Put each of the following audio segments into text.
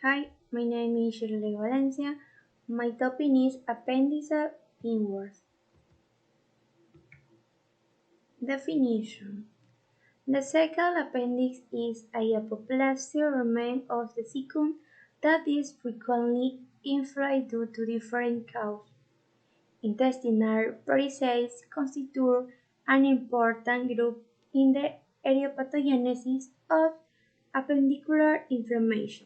Hi, my name is Shirley Valencia. My topic is Appendiceal Pinworms. Definition. The cecal appendix is a apoplasic remain of the cecum that is frequently inflamed due to different causes. Intestinal parasites constitute an important group in the etiopathogenesis of appendicular inflammation,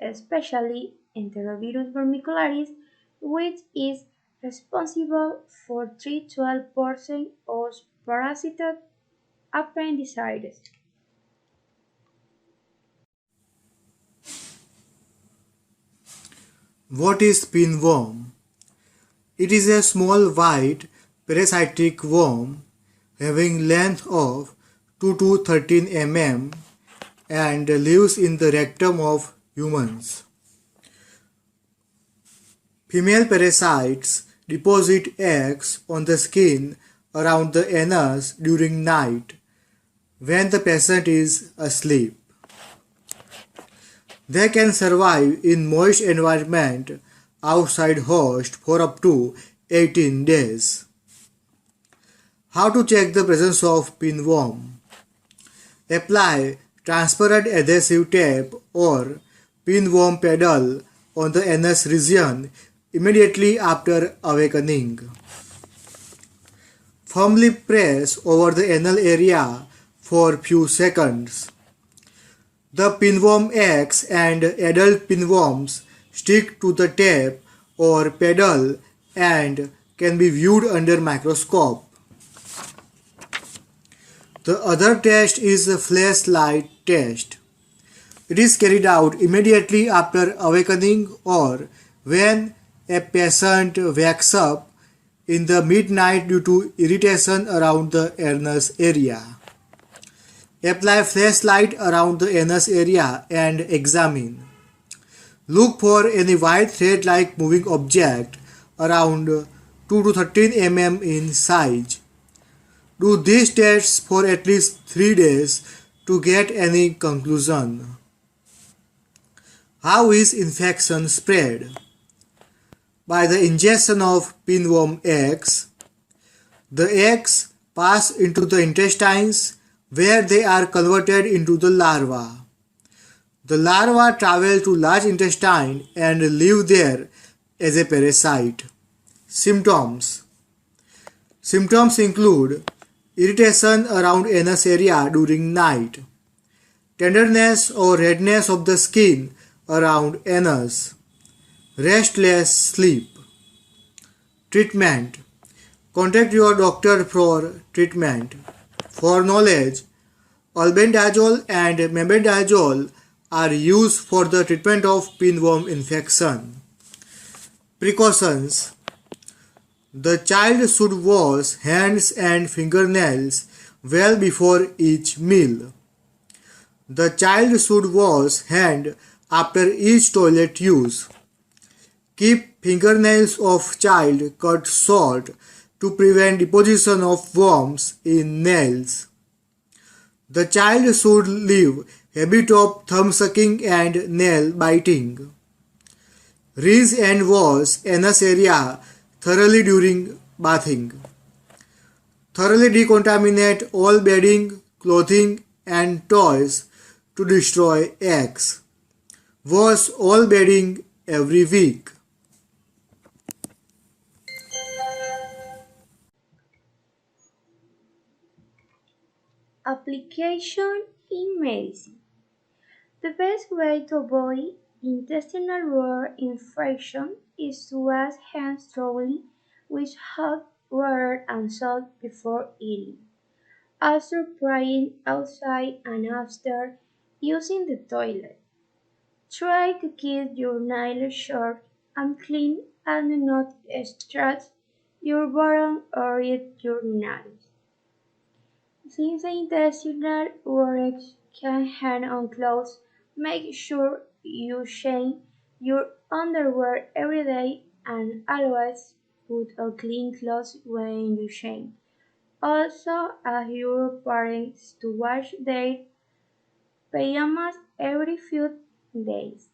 especially Enterovirus vermicularis, which is responsible for 3–12% of parasitic appendicitis. What is pinworm? It is a small white parasitic worm having length of 2 to 13 mm and lives in the rectum of humans. Female parasites deposit eggs on the skin around the anus during night when the patient is asleep. They can survive in moist environment outside host for up to 18 days. How to check the presence of pinworm? Apply transparent adhesive tape or pinworm paddle on the anus region immediately after awakening. Firmly press over the anal area for few seconds. The pinworm eggs and adult pinworms stick to the tape or paddle and can be viewed under microscope. The other test is the flashlight test. It is carried out immediately after awakening or when a patient wakes up in the midnight due to irritation around the anus area. Apply flashlight around the anus area and examine. Look for any white thread-like moving object around 2 to 13 mm in size. Do these tests for at least 3 days to get any conclusion. How is infection spread? By the ingestion of pinworm eggs. The eggs pass into the intestines where they are converted into the larva. The larvae travel to large intestine and live there as a parasite. Symptoms. Symptoms include irritation around anus area during night, tenderness or redness of the skin around anus, restless sleep. Treatment. Contact your doctor for treatment. For knowledge, albendazole and mebendazole are used for the treatment of pinworm infection. Precautions. The child should wash hands and fingernails well before each meal. The child should wash hand after each toilet use. Keep fingernails of child cut short to prevent deposition of worms in nails. The child should leave habit of thumb sucking and nail biting. Rinse and wash anus area thoroughly during bathing. Thoroughly decontaminate all bedding, clothing and toys to destroy eggs. Wash all bedding every week. Application in medicine. The best way to avoid intestinal wart infection is to wash hands thoroughly with hot water and salt before eating, after praying outside and after using the toilet. Try to keep your nails short and clean and do not scratch your bottom or eat your nails. Since the intestinal worms can hang on clothes, make sure you change your underwear every day and always put on clean clothes when you change. Also, ask your parents to wash their pajamas every few days.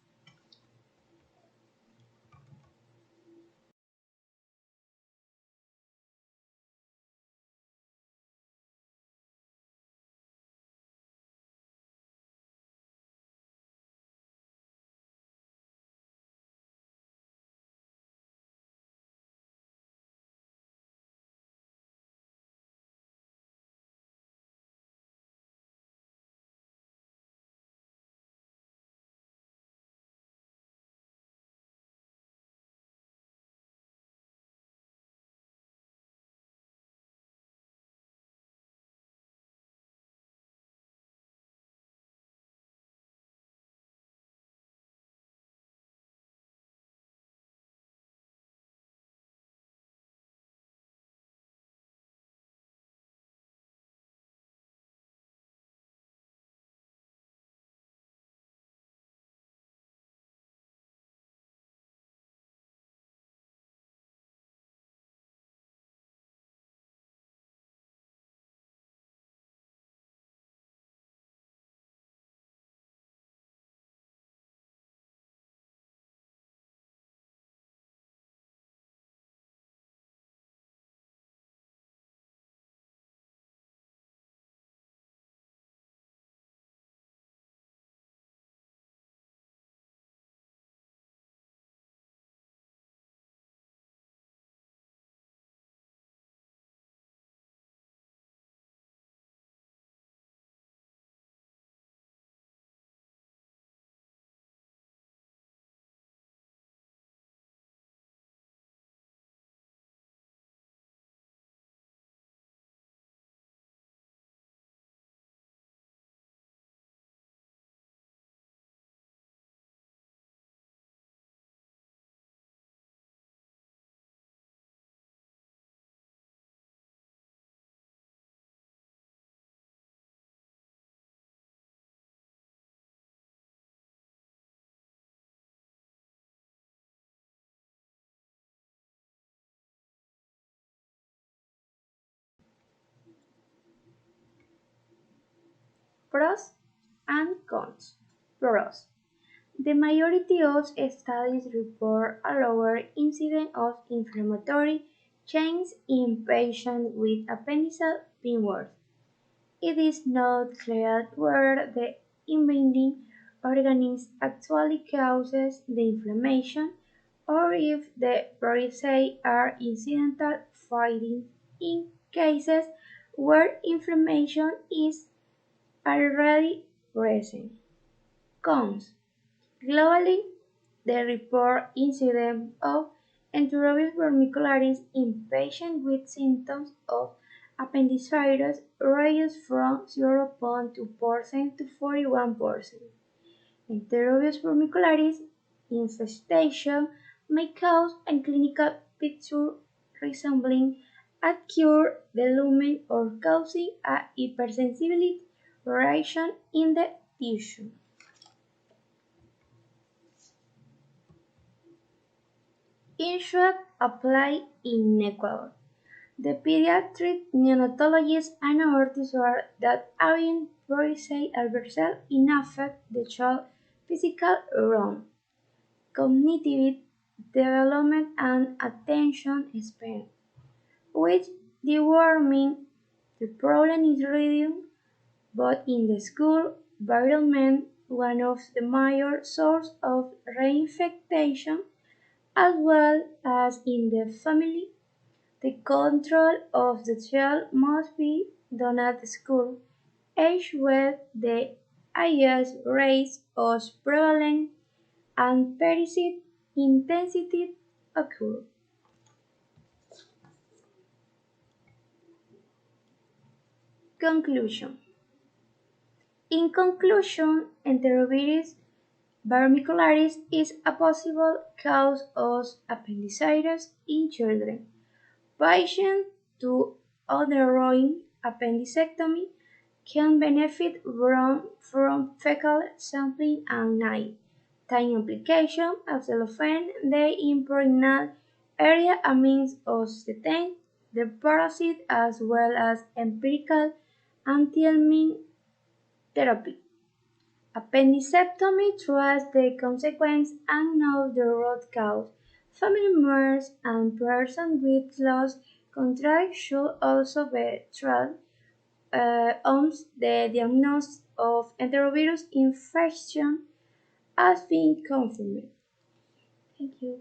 Pros and cons. Pros. The majority of studies report a lower incidence of inflammatory changes in patients with appendiceal pinworms. It is not clear whether the invading organism actually causes the inflammation or if the parasites are incidental findings in cases where inflammation is already present. Cons. Globally, they report incidence of enterovirus vermicularis in patients with symptoms of appendicitis ranges from 0.2% to 41%. Enterovirus vermicularis infestation may cause a clinical picture resembling acute delumen or causing a hypersensibility reaction in the tissue. In short, apply in Ecuador. The pediatric neonatologists and authorities are that avian parasite adversely affect the child's physical realm, cognitive development and attention span, which deworming the problem is reduced, but in the school environment, one of the major sources of reinfection, as well as in the family. The control of the child must be done at school, age where the highest rates of prevalence and persistent intensity occur. Conclusion. In conclusion, enterovirus vermicularis is a possible cause of appendicitis in children. Patients to undergoing appendectomy can benefit from fecal sampling and night-time application of cellophane the impregnate area a means of detaining the parasite as well as empirical anti-helminth therapy. Appendectomy treats the consequence and not the root cause. Family members and persons with close contact should also be treated once the diagnosis of enterovirus infection has been confirmed. Thank you.